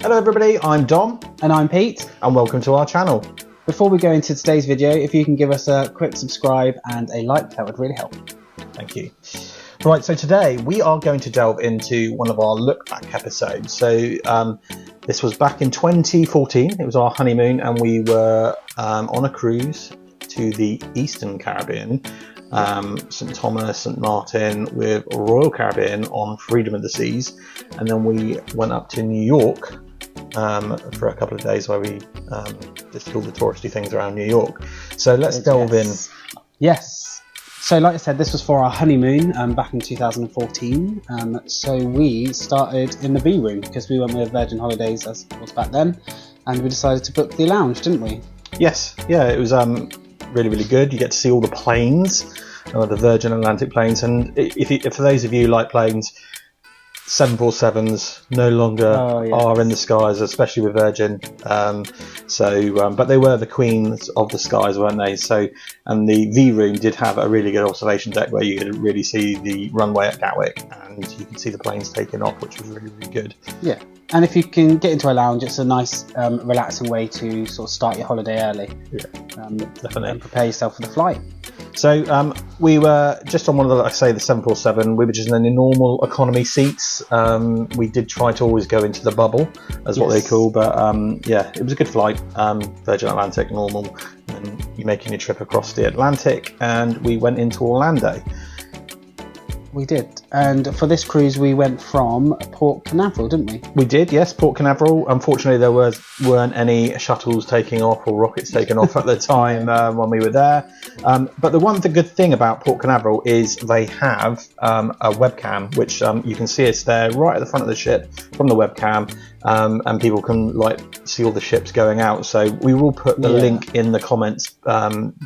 Hello everybody, I'm Dom. And I'm Pete. And welcome to our channel. Before we go into today's video, if you can give us a quick subscribe and a like, that would really help. Thank you. Right, so today we are going to delve into one of our look back episodes. So this was back in 2014, it was our honeymoon, and we were on a cruise to the Eastern Caribbean, St Thomas, St Martin, with Royal Caribbean on Freedom of the Seas, and then we went up to New York for a couple of days where we just did all the touristy things around New York. So let's delve in. Yes. So like I said, this was for our honeymoon back in 2014. So we started in the B room because we went with Virgin Holidays as it was back then, and we decided to book the lounge, didn't we? Yes. Yeah, it was really, really good. You get to see all the planes, the Virgin Atlantic planes, and if for those of you who like planes, 747s no longer are in the skies, especially with Virgin. But they were the queens of the skies, weren't they? So, and the V room did have a really good observation deck where you could really see the runway at Gatwick, and you could see the planes taking off, which was really, really good. Yeah, and if you can get into a lounge, it's a nice, relaxing way to sort of start your holiday early. Yeah, definitely, and prepare yourself for the flight. So we were just on one of the, like I say, the 747. We were just in the normal economy seats. We did try to always go into the bubble, as what they call, but yeah, it was a good flight. Virgin Atlantic normal, and you're making your trip across the Atlantic, and we went into Orlando. We did, and for this cruise we went from Port Canaveral, didn't we? We did, yes, Port Canaveral. Unfortunately, there weren't any shuttles taking off or rockets taking off at the time when we were there. But the good thing about Port Canaveral is they have a webcam, which you can see us there right at the front of the ship from the webcam, and people can see all the ships going out. So we will put the link in the comments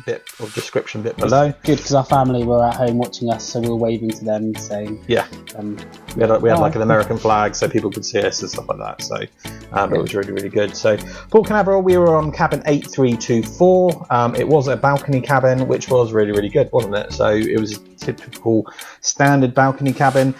bit or description bit below. Good, because our family were at home watching us, so we were waving to them saying, we had like an American flag so people could see us and stuff like that. So it was really, really good. So Port Canaveral, we were on cabin 8324. It was a balcony cabin, which was really, really good, wasn't it? So it was a typical standard balcony cabin.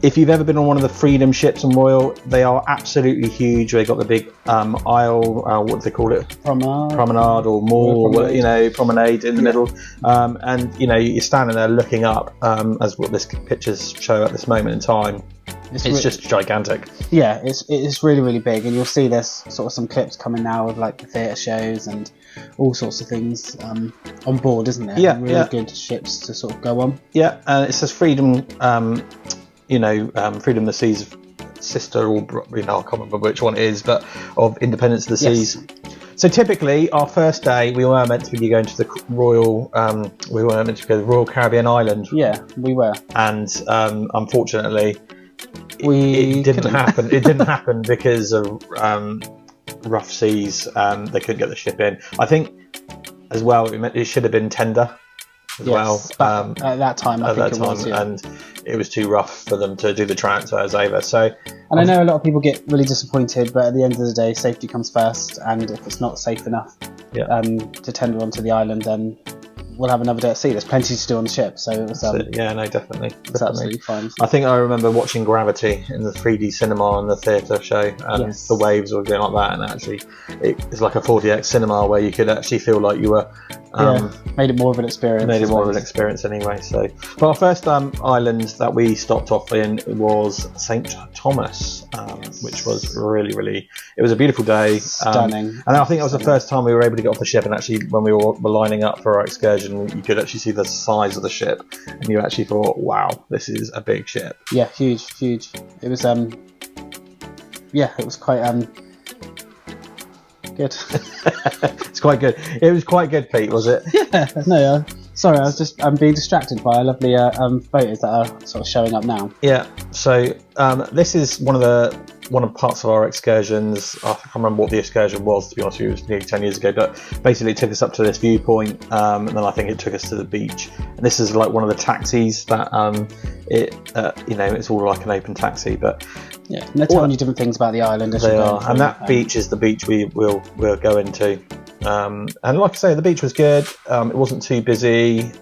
If you've ever been on one of the Freedom ships on Royal, they are absolutely huge. They got the big aisle, what do they call it? Promenade or mall, promenade in the middle. And you're standing there looking up, as what this pictures show at this moment in time. It's just gigantic. Yeah, it's really, really big, and you'll see there's sort of some clips coming now of like the theatre shows and all sorts of things on board, isn't there? Yeah, really good ships to sort of go on. Yeah, it says Freedom. Freedom of the Seas sister, or I can't remember which one it is, but of Independence of the Seas. So typically, our first day, we were meant to be going to the Royal. We were meant to go to the Royal Caribbean island. Yeah, we were. And unfortunately, it didn't happen. It didn't happen because of rough seas. They couldn't get the ship in. I think as well, it should have been tender as well. At that time, I think it was, and it was too rough for them to do the transfers over. So, and I know a lot of people get really disappointed, but at the end of the day, safety comes first. And if it's not safe enough to tender onto the island, then we'll have another day at sea. There's plenty to do on the ship, so it was. Definitely. It's absolutely fine. I think I remember watching Gravity in the 3D cinema and the theatre show, and the waves were going like that, and actually, it's like a 4DX cinema where you could actually feel like you were. Made it more of an experience. Made it more of an experience anyway. So, but our first island that we stopped off in was St Thomas, which was really, really. It was a beautiful day. Stunning. And I think that was the first time we were able to get off the ship, and actually, when we were lining up for our excursion, you could actually see the size of the ship, and you actually thought, "Wow, this is a big ship." Yeah, huge. It was it was quite good. It's quite good. It was quite good, Pete, was it? Yeah. No, sorry, I'm being distracted by lovely photos that are sort of showing up now. Yeah. So this is one of parts of our excursions. I can't remember what the excursion was, to be honest with you. It was nearly 10 years ago, but basically it took us up to this viewpoint, and then I think it took us to the beach. And this is like one of the taxis that it's all like an open taxi, but yeah, and they're telling you different things about the island as they are. And that beach is the beach we'll go into. And like I say, the beach was good. It wasn't too busy.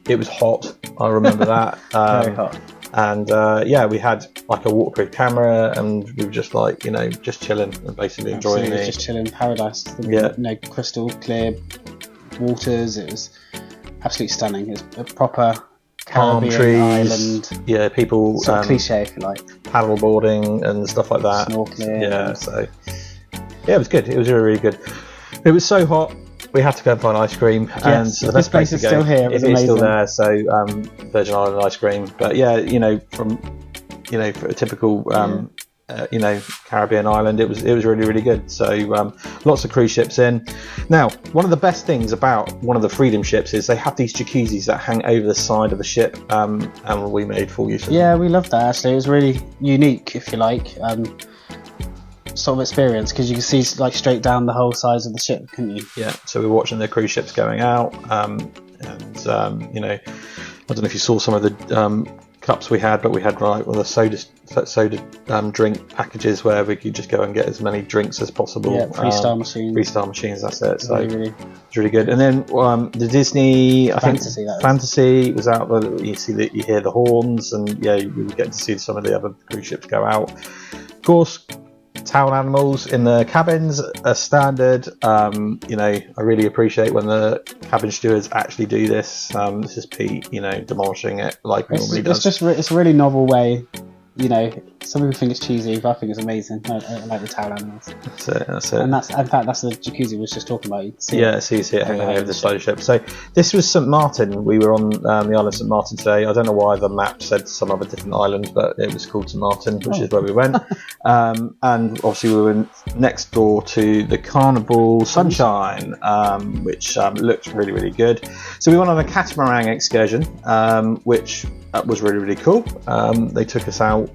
It was hot. I remember that. Very hot. And we had like a waterproof camera, and we were just like, just chilling and basically enjoying it. Just chilling, paradise. Yeah. Crystal clear waters. It was absolutely stunning. It was a proper palm Caribbean trees. island. Yeah, people. Sort of cliche, if you like. Paddle boarding and stuff like that. Snorkeling. Yeah, so it was good. It was really, really good. It was so hot. We had to go and find ice cream, and Yes, the this best place to is go, still here. It was it's still amazing. there. So Virgin Island ice cream, but yeah, from for a typical Caribbean island, it was really, really good. So lots of cruise ships in. Now, one of the best things about one of the Freedom ships is they have these jacuzzis that hang over the side of the ship, and we made full use of them. Yeah, we loved that actually. It was really unique, if you like. Sort of experience, because you can see like straight down the whole size of the ship, couldn't you? Yeah, so we were watching the cruise ships going out, and I don't know if you saw some of the cups we had, but we had like one of the soda drink packages where we could just go and get as many drinks as possible. Yeah, freestyle machines. Freestyle machines, that's it. So really. It's really good. And then the Disney, Fantasy, Fantasy was out there. You hear the horns, and we would get to see some of the other cruise ships go out. Of course, towel animals in the cabins are standard. I really appreciate when the cabin stewards actually do this. This is Pete, demolishing it like he normally does. It's a really novel way. Some people think it's cheesy, but I think it's amazing. I like the towel animals. That's it. And in fact that's the jacuzzi we was just talking about. You see it hanging over the side of the ship. So this was St Martin. We were on the island of St Martin today. I don't know why the map said some other different island, but it was called St Martin, which is where we went. And obviously we were next door to the Carnival Sunshine, which looked really, really good. So we went on a catamaran excursion, which was really, really cool. They took us out.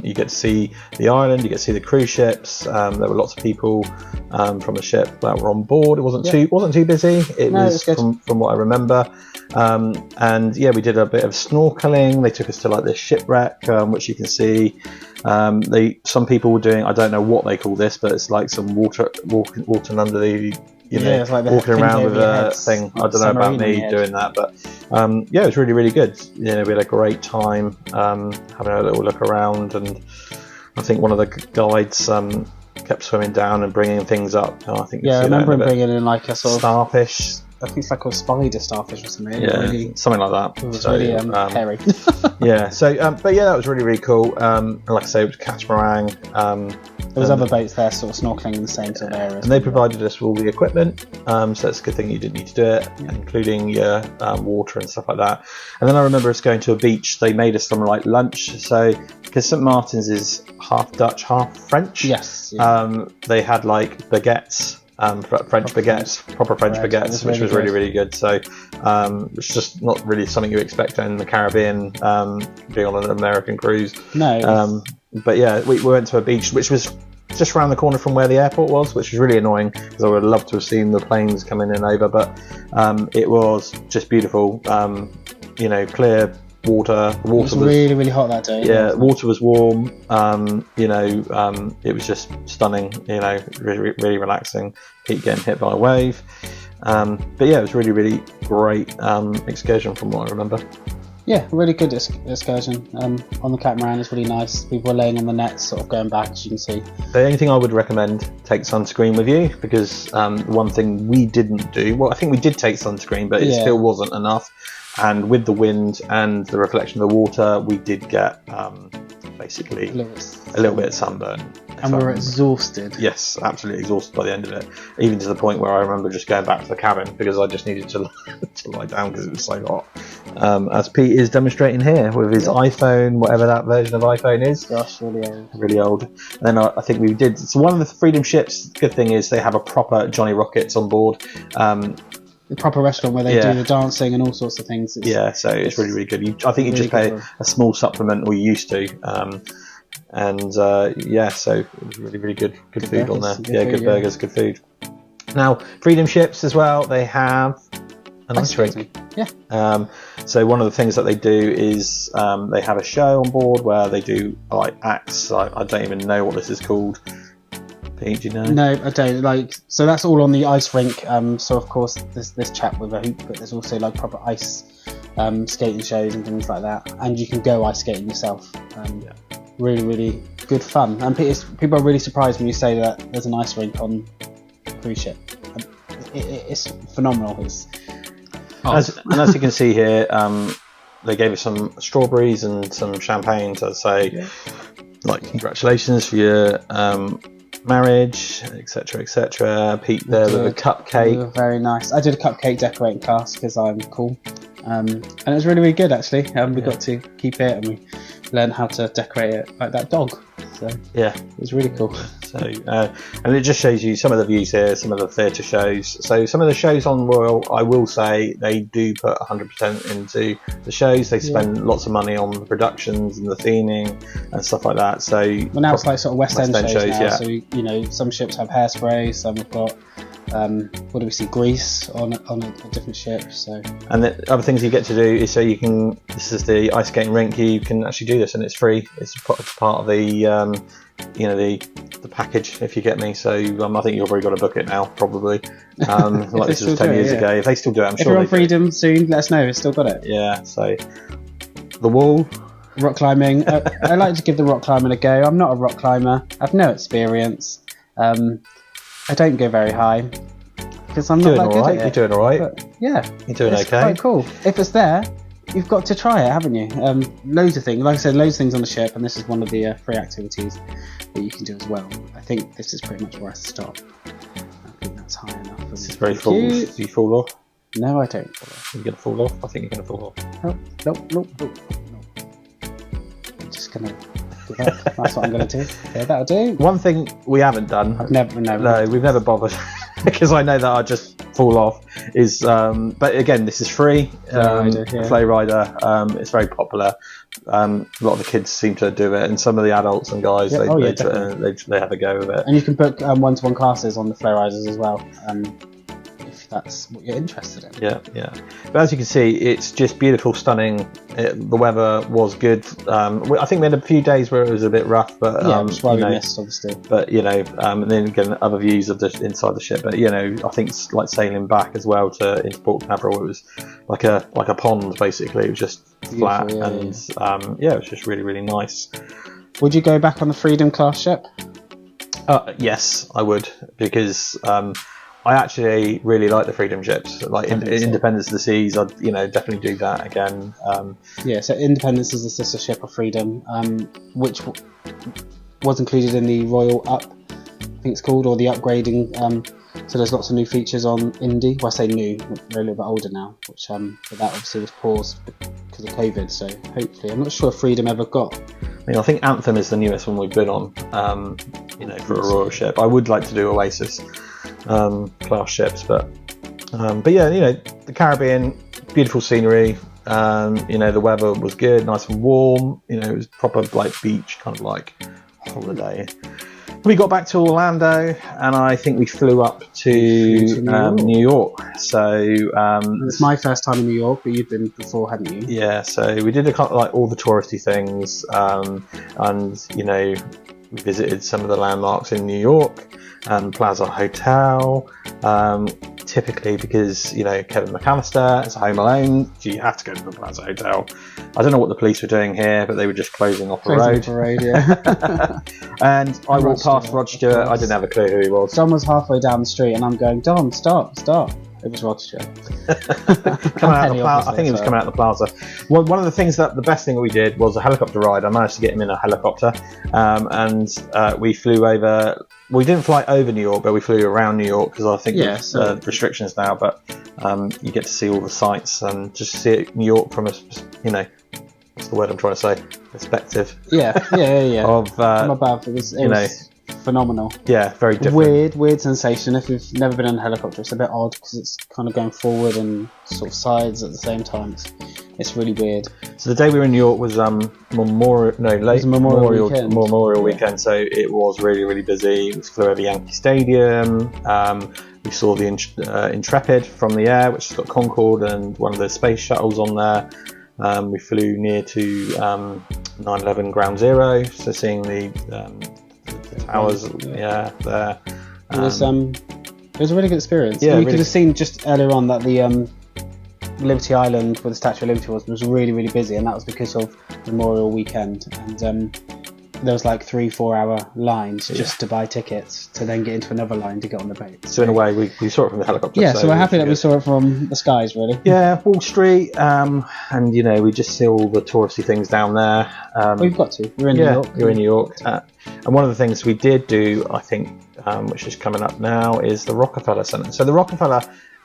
You get to see the island, you get to see the cruise ships. There were lots of people from the ship that were on board. It wasn't too busy. It was from what I remember. We did a bit of snorkeling. They took us to like this shipwreck, which you can see. Some people were doing, I don't know what they call this, but it's like some walking under the it's like walking around with a thing. I don't know about me doing that, but it was really, really good. We had a great time having a little look around, and I think one of the guides kept swimming down and bringing things up. I remember him bringing in like a sort of starfish. I think it's like a spider starfish or something. Yeah, something like that. It was really hairy. That was really, really cool. And like I say, it was catamaran. There was other boats there sort of snorkeling in the same sort of areas. And they provided us with all the equipment, so that's a good thing you didn't need to do it, including your water and stuff like that. And then I remember us going to a beach. They made us some like lunch. So because St Martin's is half Dutch, half French. Yes. Yeah. They had like baguettes. French baguettes, proper French baguettes, which was really, really good. So it's just not really something you expect in the Caribbean, being on an American cruise. No. But yeah, we went to a beach which was just around the corner from where the airport was, which was really annoying because I would have loved to have seen the planes coming in over. But it was just beautiful. Clear water. The water was really, really hot that day. Yeah, water was warm. It was just stunning. Really, really relaxing. Keep getting hit by a wave. It was really, really great excursion from what I remember. Yeah, really good excursion. On the catamaran, it's really nice. People were laying on the nets, sort of going back, as you can see. The only thing I would recommend, take sunscreen with you, because one thing we didn't do, well, I think we did take sunscreen, but it still wasn't enough. And with the wind and the reflection of the water, we did get basically a little bit of sunburn. And we were exhausted. Yes, absolutely exhausted by the end of it. Even to the point where I remember just going back to the cabin because I just needed to lie down because it was so hot. As Pete is demonstrating here with his iPhone, whatever that version of iPhone is. Gosh, really old. Really old. And then I think we did. So one of the Freedom ships, the good thing is they have a proper Johnny Rockets on board. The proper restaurant where they do the dancing and all sorts of things. So it's really, really good. I think you just pay a small supplement, or you used to. So it was really, really good food on there. Good burgers, good food. Now, Freedom ships as well, they have an ice rink. Yeah. So one of the things that they do is they have a show on board where they do like acts. I don't even know what this is called. Pete, do you know? No, I don't. So that's all on the ice rink. So of course there's this chap with a hoop, but there's also like proper ice skating shows and things like that, and you can go ice skating yourself. Really, really good fun. And people are really surprised when you say that there's an ice rink on a cruise ship. It's phenomenal. As you can see here, they gave us some strawberries and some champagne to say, like, congratulations for your marriage, etc., etc. Pete there with a cupcake. Very nice. I did a cupcake decorating class because I'm cool, and it was really, really good actually. We got to keep it, and we learned how to decorate it like that dog. So yeah, it was really cool. So and it just shows you some of the views here, some of the theatre shows. So some of the shows on Royal, I will say, they do put 100% into the shows. They spend lots of money on the productions and the theming and stuff like that. So now it's like sort of West End shows now. Yeah. So you know, some ships have hairspray, some have got what do we see, grease on a different ship. So, and the other things you get to do is, so you can, this is the ice skating rink, you can actually do this and it's free. It's part of the the package, if you get me. So I think you've already got to book it now, probably. Like this was 10 years ago. If they still do it, I'm sure. If you're on Freedom soon, let us know. It's still got it. Yeah. So the wall, rock climbing. I like to give the rock climbing a go. I'm not a rock climber. I've no experience. I don't go very high because I'm not that good at it. You're doing all right. But, yeah, you're doing it's okay. Quite cool. If it's there, you've got to try it, haven't you? Loads of things. Like I said, loads of things on the ship, and this is one of the free activities that you can do as well. I think this is pretty much where I stop. I think that's high enough. This is very full. Do you fall off? No, I don't fall off. You're going to fall off? I think you're going to fall off. Nope. I'm just going to give up. That's what I'm going to do. Okay, that'll do. One thing we haven't done. We've never bothered. Because I know that I just fall off. Is but again, this is free. Flow Rider. It's very popular. A lot of the kids seem to do it, and some of the adults and guys they have a go with it. And you can book one-to-one classes on the Flow Riders as well, if that's what you're interested in. Yeah. But as you can see, it's just beautiful, stunning. The weather was good. I think we had a few days where it was a bit rough, but that's why we missed, obviously. But and then again, other views of the inside the ship. But I think it's like sailing back as well into Port Canaveral. It was like a pond basically. It was just flat, it was just really, really nice. Would you go back on the Freedom class ship? Yes, I would, because I actually really like the Freedom ships. Like Independence of the Seas, I'd definitely do that again. So Independence is the sister ship of Freedom, which was included in the Royal Up, I think it's called, or the upgrading. So there's lots of new features on Indy. Well, I say new, they're a little bit older now, which but that obviously was paused because of COVID. So hopefully, I'm not sure if Freedom ever got. I think Anthem is the newest one we've been on. For a Royal ship, I would like to do Oasis class ships, but the Caribbean, beautiful scenery. The weather was good, nice and warm. It was proper like beach, kind of like holiday. We got back to Orlando, and I think we flew up to New York. So it's my first time in New York, but you've been before, hadn't you? Yeah. So we did all the touristy things, and we visited some of the landmarks in New York, Plaza Hotel. Typically, because Kevin McAllister, it's a Home Alone, you have to go to the Plaza Hotel. I don't know what the police were doing here, but they were just closing off the road. Yeah. And I walked past Rod Stewart. I didn't have a clue who he was. Don was halfway down the street, and I'm going, Don, stop. It was Rod Stewart. Coming out the plaza. I think he was coming out the plaza. Well, one of the things the best thing that we did was a helicopter ride. I managed to get him in a helicopter, and we flew over. We didn't fly over New York, but we flew around New York because I think there's restrictions now. But you get to see all the sights and just see New York from what's the word I'm trying to say? Perspective. Yeah. Of from above, it was phenomenal. Yeah, very different. Weird sensation. If you've never been in a helicopter, it's a bit odd because it's kind of going forward and sort of sides at the same time. It's really weird. So the day we were in New York was Memorial weekend, so it was really, really busy. We flew over Yankee Stadium. We saw the Intrepid from the air, which has got Concorde and one of the space shuttles on there. We flew near to 9/11 Ground Zero, so seeing the towers, there. It was a really good experience. Yeah, you could have seen just earlier on that Liberty Island, where the Statue of Liberty was really, really busy, and that was because of Memorial Weekend. And there was like 3-4 hour lines just to buy tickets to then get into another line to get on the boat. So in a way, we saw it from the helicopter. Yeah, so we're happy that we saw it from the skies, really. Yeah, Wall Street, and you know, we just see all the touristy things down there. We've got to. We're in New York. You're in New York. And one of the things we did do, I think, which is coming up now, is the Rockefeller Center. So the Rockefeller,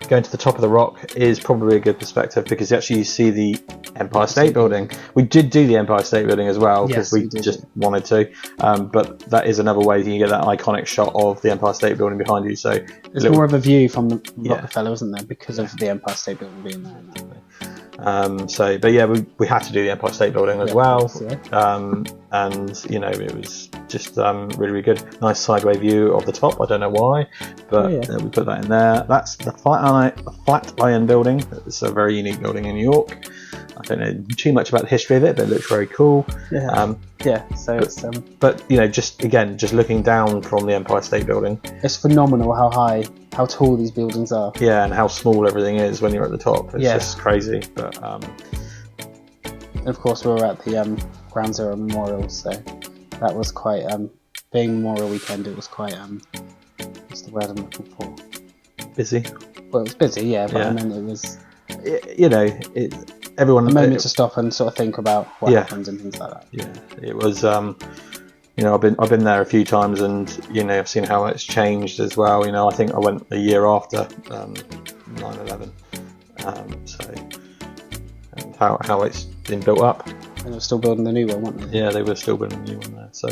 going to the top of the rock, is probably a good perspective because actually you see the Empire State Building. We did do the Empire State Building as well because we just wanted to, but that is another way you can get that iconic shot of the Empire State Building behind you. So there's more of a view from the Rockefeller, isn't there, because of the Empire State Building being there. But yeah, we had to do the Empire State Building as well. And you know, it was just really, really good. Nice sideway view of the top. I don't know why, but we put that in there. That's the Flatiron Building. It's a very unique building in New York. I don't know too much about the history of it, but it looks very cool. But you know, just looking down from the Empire State Building, it's phenomenal how tall these buildings are. Yeah, and how small everything is when you're at the top. It's just crazy. But and of course, we were at the Ground Zero Memorial, so that was quite being Memorial Weekend. It was quite what's the word I'm looking for? Busy. Well, it was busy, but I mean, it was. You know, everyone. A moment to stop and sort of think about what happens and things like that. Yeah, it was. You know, I've been there a few times, and you know, I've seen how it's changed as well. You know, I think I went a year after 9/11, and how it's been built up. And they were still building the new one, weren't they? Yeah, they were still building the new one there. So,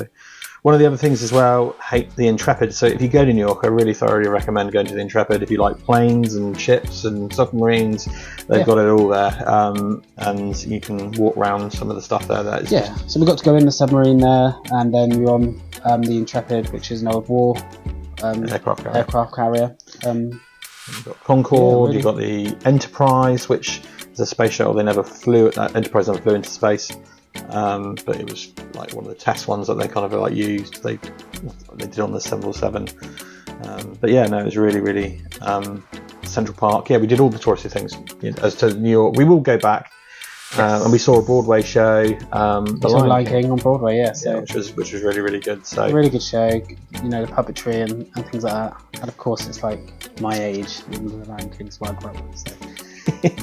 one of the other things as well, the Intrepid. So, if you go to New York, I really thoroughly recommend going to the Intrepid. If you like planes and ships and submarines, they've got it all there, and you can walk around some of the stuff there. So we got to go in the submarine there, and then you're on the Intrepid, which is an old war aircraft carrier. You've got Concorde. You've got the Enterprise, which is a space shuttle. They never flew. Enterprise never flew into space. But it was like one of the test ones that they kind of like used. They did on the 747. But yeah, no, it was really, really Central Park. Yeah, we did all the touristy things. As to New York, we will go back, and we saw a Broadway show. The Lion King on Broadway, which was really, really good. So a really good show. You know, the puppetry and things like that. And of course, it's like my age. The Lion King's what I grew up with. So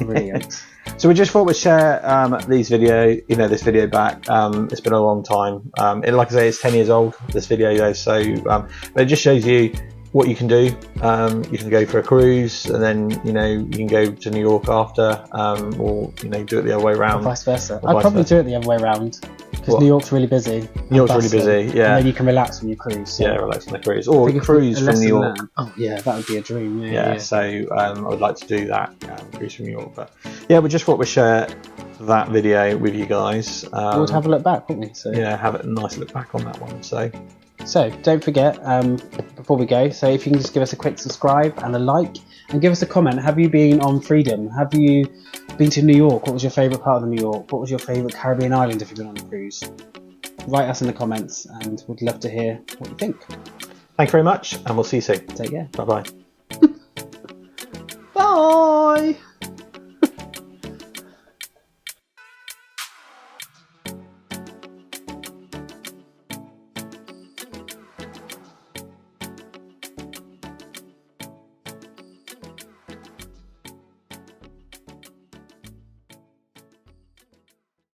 really good. So we just thought we'd share this video back. It's been a long time. Like I say, it's 10 years old, this video though, so but it just shows you what you can do. You can go for a cruise, and then you can go to New York after, or do it the other way around. Or vice versa. I'd probably do it the other way around. Because New York's really busy. New York's really busy, yeah. And then you can relax when you cruise. So. Yeah, relax on the cruise. Or cruise from New York. Oh, yeah, that would be a dream. So I would like to do that, cruise from New York. But yeah, we just thought we'd share that video with you guys. We'll have a look back, wouldn't we? So. Yeah, have a nice look back on that one. So don't forget, before we go, so if you can just give us a quick subscribe and a like, and give us a comment. Have you been on Freedom? Have you been to New York? What was your favourite part of New York? What was your favourite Caribbean island if you've been on a cruise? Write us in the comments, and we'd love to hear what you think. Thank you very much, and we'll see you soon. Take care. Bye-bye. Bye!